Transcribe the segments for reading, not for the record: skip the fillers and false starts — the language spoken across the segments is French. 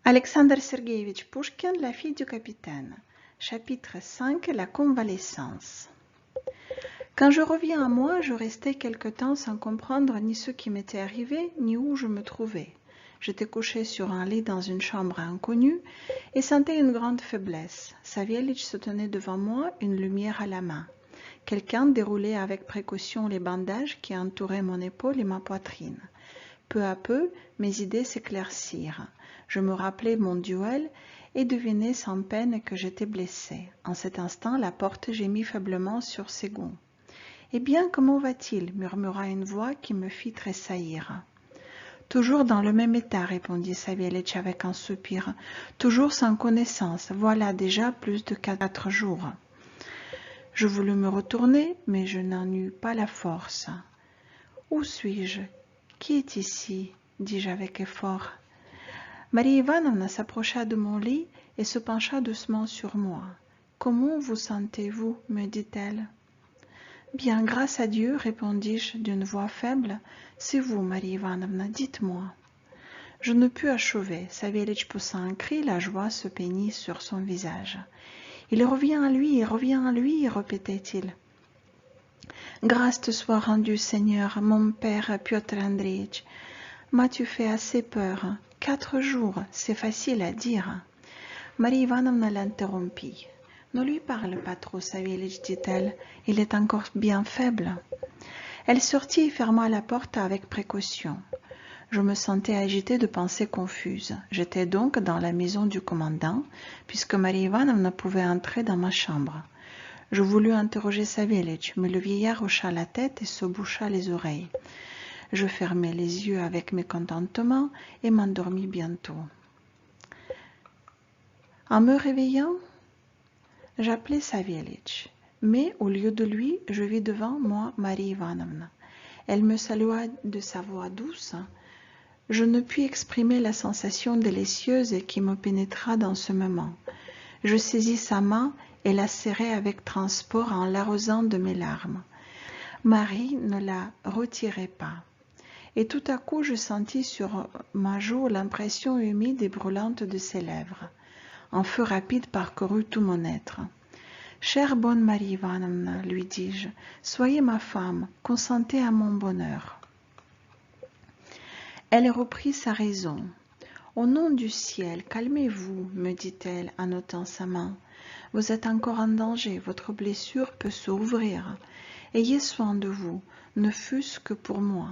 Alexandre Sergueïevitch Pouchkine, La fille du capitaine. Chapitre 5. La convalescence. Quand je reviens à moi, je restais quelque temps sans comprendre ni ce qui m'était arrivé, ni où je me trouvais. J'étais couché sur un lit dans une chambre inconnue et sentais une grande faiblesse. Savielitch se tenait devant moi, une lumière à la main. Quelqu'un déroulait avec précaution les bandages qui entouraient mon épaule et ma poitrine. Peu à peu, mes idées s'éclaircirent. Je me rappelai mon duel et devinai sans peine que j'étais blessé. En cet instant, la porte gémit faiblement sur ses gonds. « Eh bien, comment va-t-il » murmura une voix qui me fit tressaillir. « Toujours dans le même état, répondit Savielitch avec un soupir. « Toujours sans connaissance. Voilà déjà plus de 4 jours. » Je voulus me retourner, mais je n'en eus pas la force. « Où suis-je ? Qui est ici ?» dis-je avec effort. Marie Ivanovna s'approcha de mon lit et se pencha doucement sur moi. « Comment vous sentez-vous » me dit-elle. « Bien, grâce à Dieu, répondis-je d'une voix faible. « C'est vous, Marie Ivanovna, dites-moi. » Je ne pus achever. Savielitch poussa un cri, la joie se peignit sur son visage. « Il revient à lui, répétait-il. « Grâce te soit rendue, Seigneur, mon père Piotr Andreitch. M'as-tu fait assez peur ? 4 jours, c'est facile à dire. » Marie Ivanovna l'interrompit. « Ne lui parle pas trop, Savielitch, dit-elle. Il est encore bien faible. » Elle sortit et ferma la porte avec précaution. Je me sentais agité de pensées confuses. J'étais donc dans la maison du commandant, puisque Marie Ivanovna pouvait entrer dans ma chambre. Je voulus interroger Savielitch, mais le vieillard hocha la tête et se boucha les oreilles. Je fermai les yeux avec mécontentement et m'endormis bientôt. En me réveillant, j'appelai Savielitch, mais au lieu de lui, je vis devant moi Marie Ivanovna. Elle me salua de sa voix douce. Je ne puis exprimer la sensation délicieuse qui me pénétra dans ce moment. Je saisis sa main et la serrai avec transport en l'arrosant de mes larmes. Marie ne la retirait pas. Et tout à coup, je sentis sur ma joue l'impression humide et brûlante de ses lèvres. Un feu rapide parcourut tout mon être. « Chère bonne Marie Ivanovna, lui dis-je, soyez ma femme, consentez à mon bonheur. » Elle reprit sa raison. « Au nom du ciel, calmez-vous, me dit-elle en ôtant sa main. Vous êtes encore en danger, votre blessure peut s'ouvrir. Ayez soin de vous, ne fût-ce que pour moi. »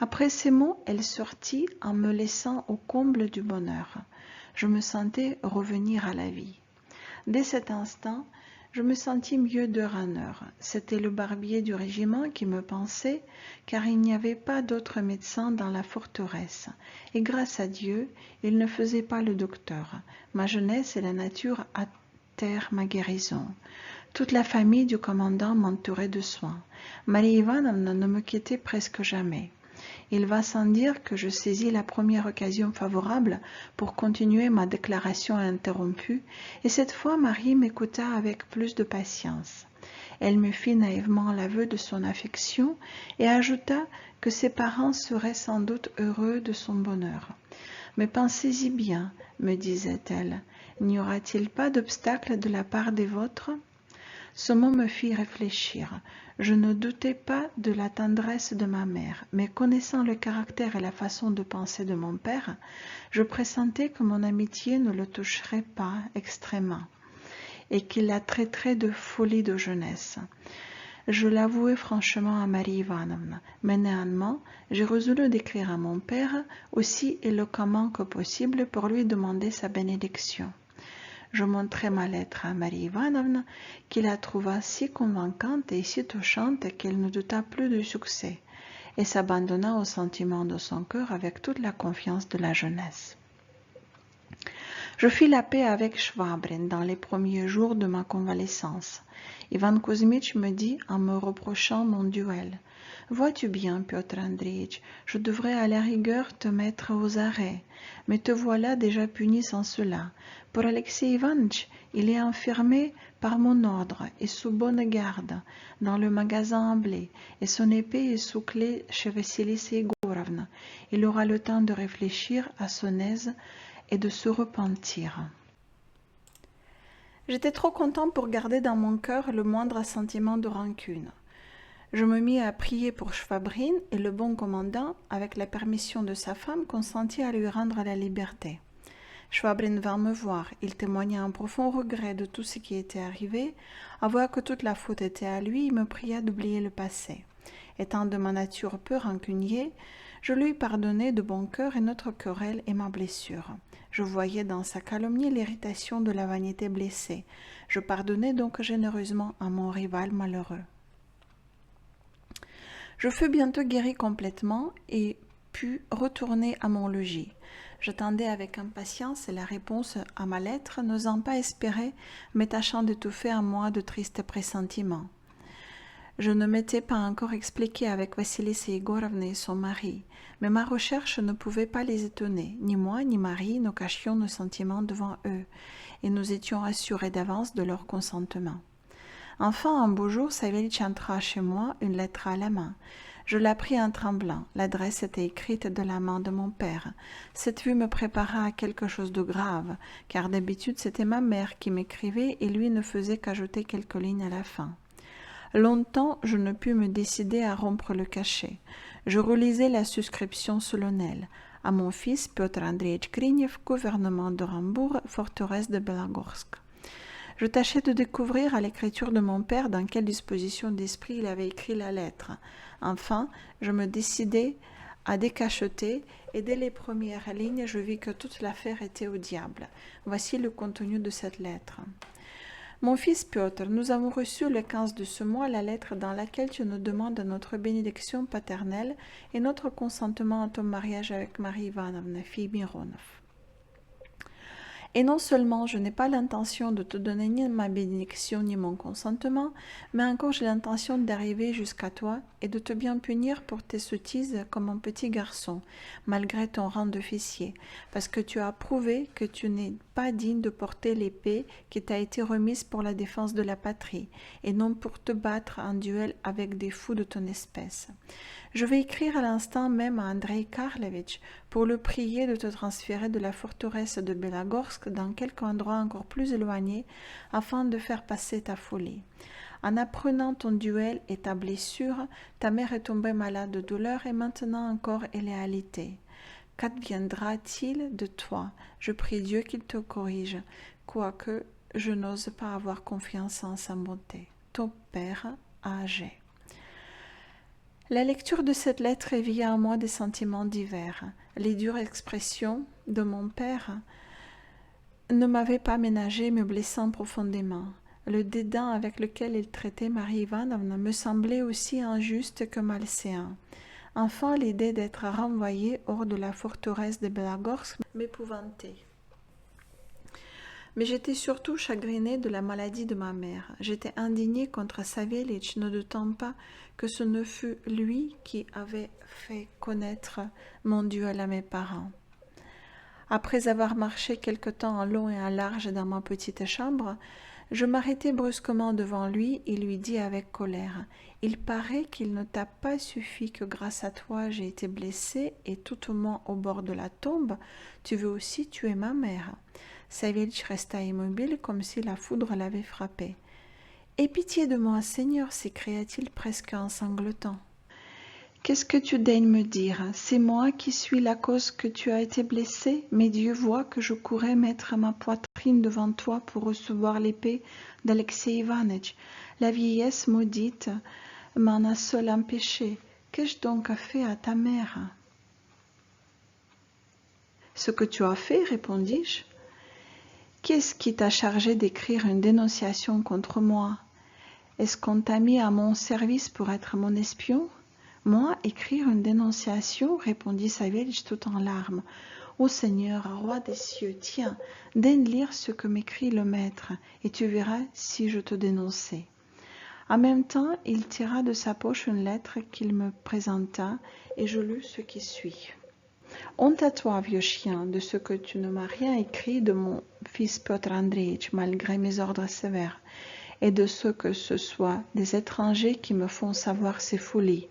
Après ces mots, elle sortit en me laissant au comble du bonheur. Je me sentais revenir à la vie. Dès cet instant, je me sentis mieux d'heure en heure. C'était le barbier du régiment qui me pansait, car il n'y avait pas d'autre médecin dans la forteresse. Et grâce à Dieu, il ne faisait pas le docteur. Ma jeunesse et la nature hâtèrent ma guérison. Toute la famille du commandant m'entourait de soins. Marie Ivanovna ne me quittait presque jamais. Il va sans dire que je saisis la première occasion favorable pour continuer ma déclaration interrompue, et cette fois Marie m'écouta avec plus de patience. Elle me fit naïvement l'aveu de son affection et ajouta que ses parents seraient sans doute heureux de son bonheur. « Mais pensez-y bien, me disait-elle, n'y aura-t-il pas d'obstacle de la part des vôtres ?» Ce mot me fit réfléchir. Je ne doutais pas de la tendresse de ma mère, mais connaissant le caractère et la façon de penser de mon père, je pressentais que mon amitié ne le toucherait pas extrêmement et qu'il la traiterait de folie de jeunesse. Je l'avouai franchement à Marie Ivanovna, mais néanmoins, j'ai résolu d'écrire à mon père aussi éloquemment que possible pour lui demander sa bénédiction. Je montrai ma lettre à Marie Ivanovna, qui la trouva si convaincante et si touchante qu'elle ne douta plus du succès, et s'abandonna aux sentiments de son cœur avec toute la confiance de la jeunesse. Je fis la paix avec Schwabrin dans les premiers jours de ma convalescence. Ivan Kuzmich me dit en me reprochant mon duel. « Vois-tu bien, Piotr Andreitch, je devrais à la rigueur te mettre aux arrêts, mais te voilà déjà puni sans cela. Pour Alexei Ivanitch, il est enfermé par mon ordre et sous bonne garde dans le magasin à blé, et son épée est sous clé chez Vassili Segorov. Egorovna. Il aura le temps de réfléchir à son aise et de se repentir. » J'étais trop content pour garder dans mon cœur le moindre sentiment de rancune. Je me mis à prier pour Schwabrin et le bon commandant, avec la permission de sa femme, consentit à lui rendre la liberté. Schwabrin vint me voir. Il témoigna un profond regret de tout ce qui était arrivé. Avoua que toute la faute était à lui, il me pria d'oublier le passé. Étant de ma nature peu rancunier, je lui pardonnai de bon cœur et notre querelle et ma blessure. Je voyais dans sa calomnie l'irritation de la vanité blessée. Je pardonnai donc généreusement à mon rival malheureux. Je fus bientôt guéri complètement et pus retourner à mon logis. J'attendais avec impatience la réponse à ma lettre, n'osant pas espérer, mais tâchant d'étouffer en moi de tristes pressentiments. Je ne m'étais pas encore expliqué avec Vassilissa Egorovna et son mari, mais ma recherche ne pouvait pas les étonner. Ni moi, ni Marie, nous cachions nos sentiments devant eux, et nous étions assurés d'avance de leur consentement. Enfin, un beau jour, Savélich entra chez moi, une lettre à la main. Je la pris en tremblant. L'adresse était écrite de la main de mon père. Cette vue me prépara à quelque chose de grave, car d'habitude c'était ma mère qui m'écrivait et lui ne faisait qu'ajouter quelques lignes à la fin. Longtemps, je ne pus me décider à rompre le cachet. Je relisais la suscription solennelle. À mon fils, Piotr Andreevitch Grinev, gouvernement de Rambourg, forteresse de Belogorsk. Je tâchais de découvrir à l'écriture de mon père dans quelle disposition d'esprit il avait écrit la lettre. Enfin, je me décidai à décacheter et dès les premières lignes, je vis que toute l'affaire était au diable. Voici le contenu de cette lettre. Mon fils Piotr, nous avons reçu le 15 de ce mois la lettre dans laquelle tu nous demandes notre bénédiction paternelle et notre consentement à ton mariage avec Marie Ivanovna, fille Mironov. Et non seulement je n'ai pas l'intention de te donner ni ma bénédiction ni mon consentement, mais encore j'ai l'intention d'arriver jusqu'à toi et de te bien punir pour tes sottises comme un petit garçon, malgré ton rang d'officier, parce que tu as prouvé que tu n'es pas digne de porter l'épée qui t'a été remise pour la défense de la patrie, et non pour te battre en duel avec des fous de ton espèce. Je vais écrire à l'instant même à Andrei Karlovitch pour le prier de te transférer de la forteresse de Belogorsk dans quelque endroit encore plus éloigné afin de faire passer ta folie. En apprenant ton duel et ta blessure, ta mère est tombée malade de douleur et maintenant encore elle est alitée. Qu'adviendra-t-il de toi? Je prie Dieu qu'il te corrige, quoique je n'ose pas avoir confiance en sa bonté. Ton père âgé. La lecture de cette lettre éveilla en moi des sentiments divers. Les dures expressions de mon père ne m'avaient pas ménagé, me blessant profondément. Le dédain avec lequel il traitait Marie Ivanovna me semblait aussi injuste que malséant. Enfin, l'idée d'être renvoyée hors de la forteresse de Belogorsk m'épouvantait. Mais j'étais surtout chagrinée de la maladie de ma mère. J'étais indignée contre Savélich, ne doutant pas que ce ne fût lui qui avait fait connaître mon duel à mes parents. Après avoir marché quelque temps en long et en large dans ma petite chambre, je m'arrêtai brusquement devant lui et lui dis avec colère « Il paraît qu'il ne t'a pas suffi que grâce à toi j'ai été blessée et tout au moins au bord de la tombe, tu veux aussi tuer ma mère. » Savélich resta immobile comme si la foudre l'avait frappé. « Aie pitié de moi, Seigneur » s'écria-t-il presque en sanglotant. « Qu'est-ce que tu daignes me dire? C'est moi qui suis la cause que tu as été blessé, mais Dieu voit que je courais mettre ma poitrine devant toi pour recevoir l'épée d'Alexei Ivanitch. La vieillesse maudite m'en a seul empêché. Qu'ai-je donc fait à ta mère? » « Ce que tu as fait, répondis-je. Qu'est-ce qui t'a chargé d'écrire une dénonciation contre moi? Est-ce qu'on t'a mis à mon service pour être mon espion? Moi, écrire une dénonciation, répondit Savélich tout en larmes. Ô Seigneur, roi des cieux, tiens, daigne lire ce que m'écrit le maître, et tu verras si je te dénonçais. En même temps, il tira de sa poche une lettre qu'il me présenta, et je lus ce qui suit. Honte à toi, vieux chien, de ce que tu ne m'as rien écrit de mon fils Piotr Andreevitch, malgré mes ordres sévères, et de ce que ce soit des étrangers qui me font savoir ces folies.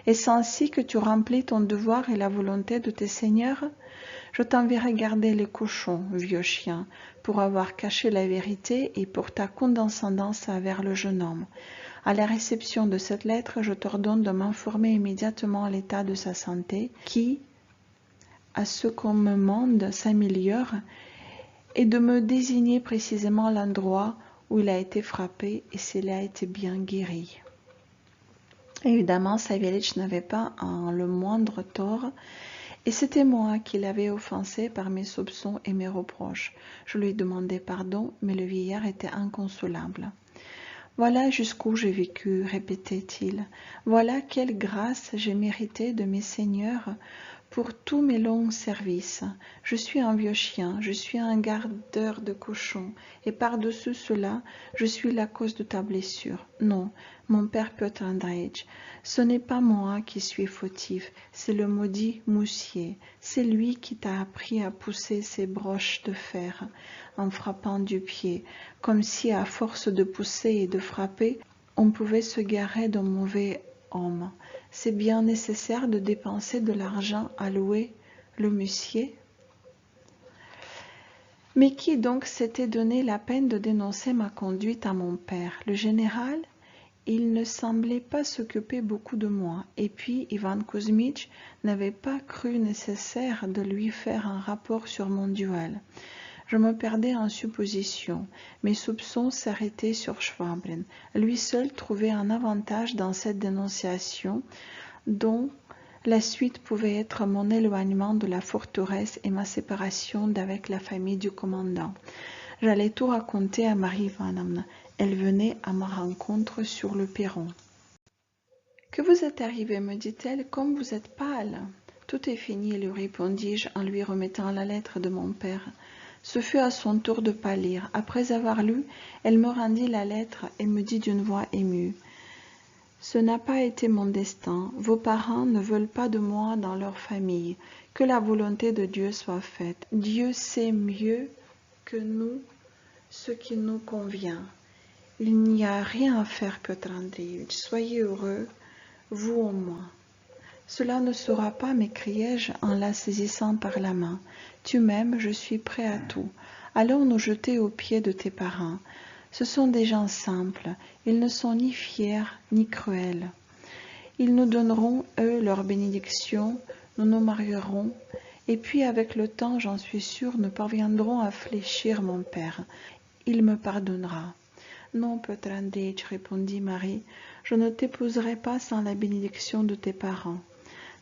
Est-ce ainsi que tu remplis ton devoir et la volonté de tes seigneurs? Je t'enverrai garder les cochons, vieux chien, pour avoir caché la vérité et pour ta condescendance envers le jeune homme. À la réception de cette lettre, je t'ordonne de m'informer immédiatement de l'état de sa santé, qui, à ce qu'on me demande, s'améliore, et de me désigner précisément l'endroit où il a été frappé et s'il a été bien guéri. Évidemment, Savélich n'avait pas le moindre tort, et c'était moi qui l'avais offensé par mes soupçons et mes reproches. Je lui demandai pardon, mais le vieillard était inconsolable. Voilà jusqu'où j'ai vécu, répétait-il. Voilà quelle grâce j'ai méritée de mes seigneurs pour tous mes longs services. Je suis un vieux chien, je suis un gardeur de cochons, et par-dessus cela, je suis la cause de ta blessure. Non, mon père Piotr Andreïch, ce n'est pas moi qui suis fautif, c'est le maudit Moussier. C'est lui qui t'a appris à pousser ces broches de fer en frappant du pied, comme si à force de pousser et de frapper, on pouvait se garer d'un mauvais homme. C'est bien nécessaire de dépenser de l'argent à louer le Moussier. Mais qui donc s'était donné la peine de dénoncer ma conduite à mon père? Le général? Il ne semblait pas s'occuper beaucoup de moi, et puis Ivan Kouzmitch n'avait pas cru nécessaire de lui faire un rapport sur mon duel. Je me perdais en suppositions. Mes soupçons s'arrêtaient sur Schwablin. Lui seul trouvait un avantage dans cette dénonciation, dont la suite pouvait être mon éloignement de la forteresse et ma séparation d'avec la famille du commandant. J'allais tout raconter à Marie Ivanovna. Elle venait à ma rencontre sur le perron. « Que vous êtes arrivé, me dit-elle, comme vous êtes pâle. »« Tout est fini, lui répondis-je en lui remettant la lettre de mon père. Ce fut à son tour de pâlir. Après avoir lu, elle me rendit la lettre et me dit d'une voix émue: « Ce n'a pas été mon destin. Vos parents ne veulent pas de moi dans leur famille. Que la volonté de Dieu soit faite. Dieu sait mieux que nous ce qui nous convient. Il n'y a rien à faire, Piotr Andreïevitch. Soyez heureux, vous au moins. » « Cela ne sera pas, m'écriai-je en la saisissant par la main. Tu m'aimes, je suis prêt à tout. Allons nous jeter aux pieds de tes parents. Ce sont des gens simples, ils ne sont ni fiers ni cruels. Ils nous donneront, eux, leur bénédiction, nous nous marierons, et puis avec le temps, j'en suis sûre, nous parviendrons à fléchir mon père. Il me pardonnera. Non, Piotr Andreïch, répondit Marie, je ne t'épouserai pas sans la bénédiction de tes parents.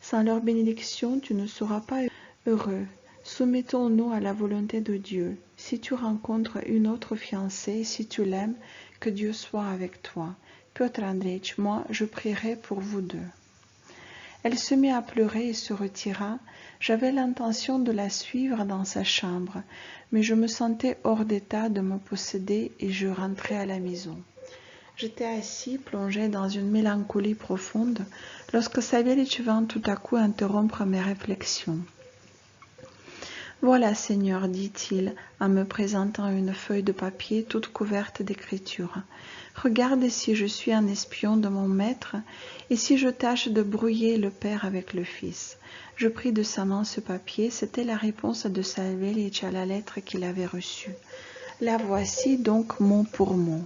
Sans leur bénédiction, tu ne seras pas heureux. Soumettons-nous à la volonté de Dieu. Si tu rencontres une autre fiancée, si tu l'aimes, que Dieu soit avec toi. Piotr Andreïch, moi, je prierai pour vous deux. » Elle se mit à pleurer et se retira. J'avais l'intention de la suivre dans sa chambre, mais je me sentais hors d'état de me posséder et je rentrai à la maison. J'étais assis, plongé dans une mélancolie profonde, lorsque Savélich vint tout à coup interrompre mes réflexions. « Voilà, Seigneur, dit-il, en me présentant une feuille de papier toute couverte d'écriture. Regarde si je suis un espion de mon maître et si je tâche de brouiller le père avec le fils. » Je pris de sa main ce papier, c'était la réponse de Savélich à la lettre qu'il avait reçue. La voici donc mot pour mot.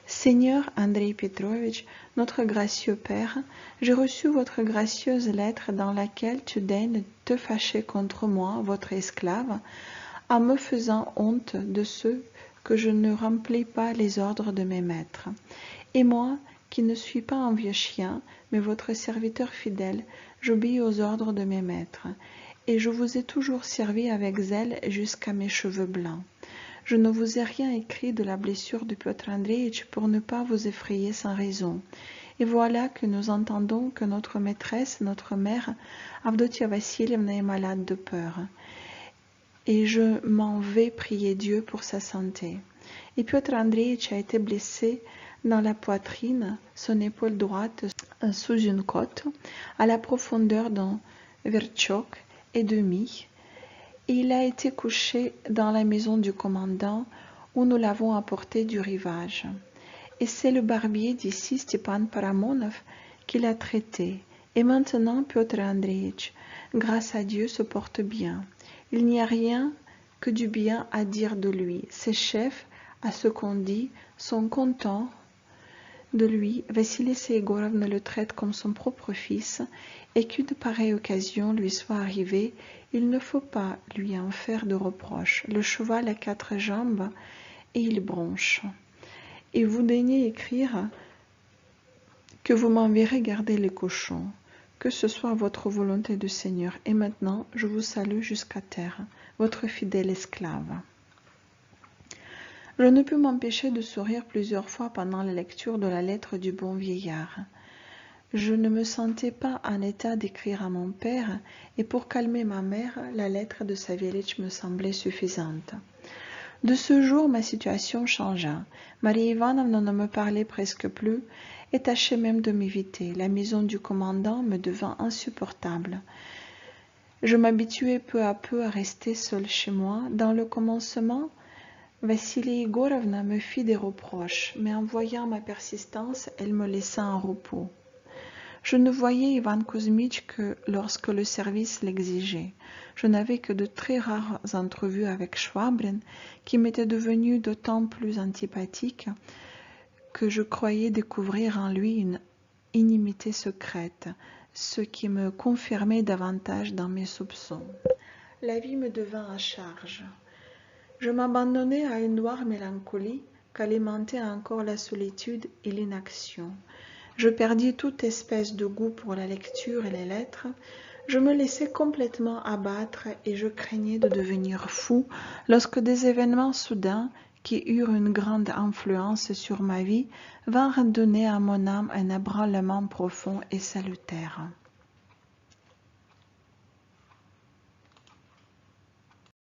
Seigneur Andrei Petrovitch, notre gracieux Père, j'ai reçu votre gracieuse lettre dans laquelle tu daignes te fâcher contre moi, votre esclave, en me faisant honte de ce que je ne remplis pas les ordres de mes maîtres. Et moi, qui ne suis pas un vieux chien, mais votre serviteur fidèle, j'obéis aux ordres de mes maîtres, et je vous ai toujours servi avec zèle jusqu'à mes cheveux blancs. Je ne vous ai rien écrit de la blessure de Piotr Andreïch pour ne pas vous effrayer sans raison. Et voilà que nous entendons que notre maîtresse, notre mère, Avdotia Vassilievna, est malade de peur. Et je m'en vais prier Dieu pour sa santé. Et Piotr Andreïch a été blessé dans la poitrine, son épaule droite sous une côte, à la profondeur d'un vertchock et demi. Et il a été couché dans la maison du commandant où nous l'avons apporté du rivage. Et c'est le barbier d'ici, Stepan Paramonov, qui l'a traité. Et maintenant, Piotr Andreitch, grâce à Dieu, se porte bien. Il n'y a rien que du bien à dire de lui. Ses chefs, à ce qu'on dit, sont contents de lui. Vassili Segorovna le traite comme son propre fils, et qu'une pareille occasion lui soit arrivée, il ne faut pas lui en faire de reproches. Le cheval a 4 jambes et il bronche. Et vous daignez écrire que vous m'enverrez garder les cochons. Que ce soit votre volonté de Seigneur. Et maintenant, je vous salue jusqu'à terre, votre fidèle esclave. Je ne pus m'empêcher de sourire plusieurs fois pendant la lecture de la lettre du bon vieillard. Je ne me sentais pas en état d'écrire à mon père, et pour calmer ma mère, la lettre de Savélich me semblait suffisante. De ce jour, ma situation changea. Marie Ivanovna ne me parlait presque plus et tâchait même de m'éviter. La maison du commandant me devint insupportable. Je m'habituai peu à peu à rester seule chez moi. Dans le commencement, Vassili Igorovna me fit des reproches, mais en voyant ma persistance, elle me laissa en repos. Je ne voyais Ivan Kouzmitch que lorsque le service l'exigeait. Je n'avais que de très rares entrevues avec Schwabrin, qui m'était devenu d'autant plus antipathique que je croyais découvrir en lui une inimité secrète, ce qui me confirmait davantage dans mes soupçons. La vie me devint à charge. Je m'abandonnais à une noire mélancolie qu'alimentaient encore la solitude et l'inaction. Je perdis toute espèce de goût pour la lecture et les lettres. Je me laissais complètement abattre et je craignais de devenir fou lorsque des événements soudains qui eurent une grande influence sur ma vie vinrent donner à mon âme un ébranlement profond et salutaire.